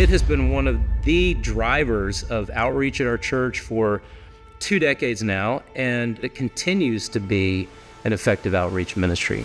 It has been one of the drivers of outreach at our church for 2 decades now, and it continues to be an effective outreach ministry.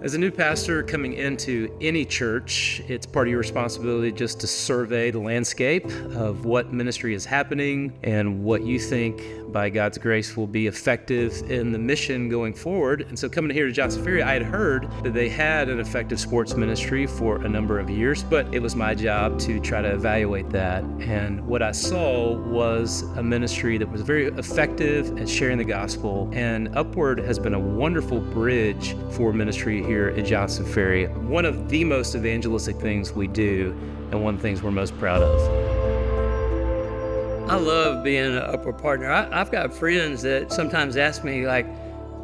As a new pastor coming into any church, it's part of your responsibility just to survey the landscape of what ministry is happening and what you think, by God's grace, will be effective in the mission going forward. And so coming here to Johnson Ferry, I had heard that they had an effective sports ministry for a number of years, but it was my job to try to evaluate that. And what I saw was a ministry that was very effective at sharing the gospel, and Upward has been a wonderful bridge for ministry here at Johnson Ferry. One of the most evangelistic things we do, and one of the things we're most proud of. I love being an Upward partner. I've got friends that sometimes ask me, like,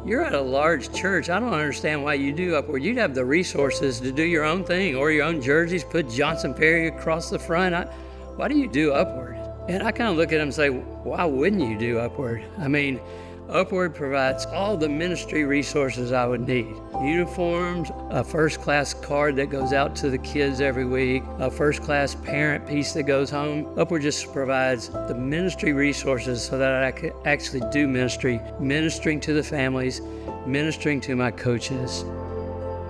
you're at a large church. I don't understand why you do Upward. You'd have the resources to do your own thing, or your own jerseys, put Johnson Ferry across the front. Why do you do Upward? And I kind of look at them and say, why wouldn't you do Upward? I mean, Upward provides all the ministry resources I would need. Uniforms, a first-class card that goes out to the kids every week, a first-class parent piece that goes home. Upward just provides the ministry resources so that I can actually do ministry, ministering to the families, ministering to my coaches.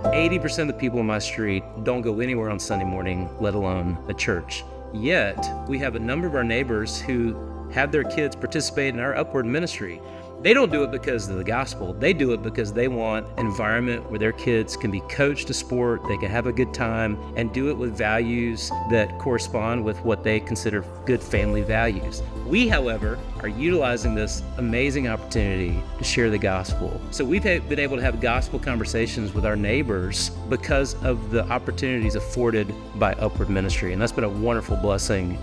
80% of the people in my street don't go anywhere on Sunday morning, let alone a church. Yet, we have a number of our neighbors who have their kids participate in our Upward ministry. They don't do it because of the gospel. They do it because they want an environment where their kids can be coached to sport, they can have a good time, and do it with values that correspond with what they consider good family values. We, however, are utilizing this amazing opportunity to share the gospel. So we've been able to have gospel conversations with our neighbors because of the opportunities afforded by Upward Ministry, and that's been a wonderful blessing.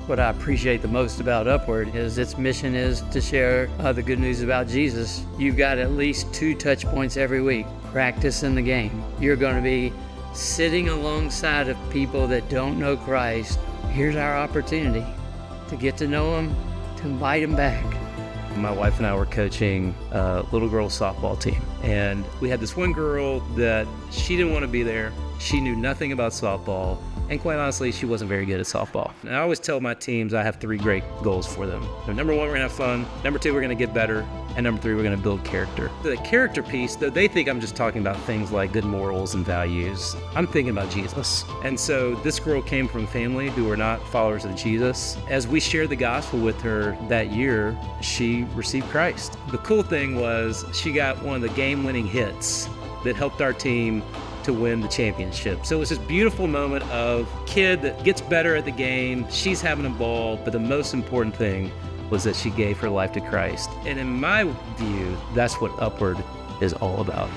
What I appreciate the most about Upward is its mission is to share the good news about Jesus. You've got at least 2 touch points every week, practice in the game. You're going to be sitting alongside of people that don't know Christ. Here's our opportunity to get to know them, to invite them back. My wife and I were coaching a little girl softball team, and we had this one girl that she didn't want to be there. She knew nothing about softball. And quite honestly, she wasn't very good at softball. And I always tell my teams I have 3 great goals for them. So number 1, we're gonna have fun. Number 2, we're gonna get better. And number 3, we're gonna build character. The character piece, though they think I'm just talking about things like good morals and values, I'm thinking about Jesus. And so this girl came from a family who were not followers of Jesus. As we shared the gospel with her that year, she received Christ. The cool thing was she got one of the game-winning hits that helped our team to win the championship. So it was this beautiful moment of kid that gets better at the game, she's having a ball, but the most important thing was that she gave her life to Christ. And in my view, that's what Upward is all about.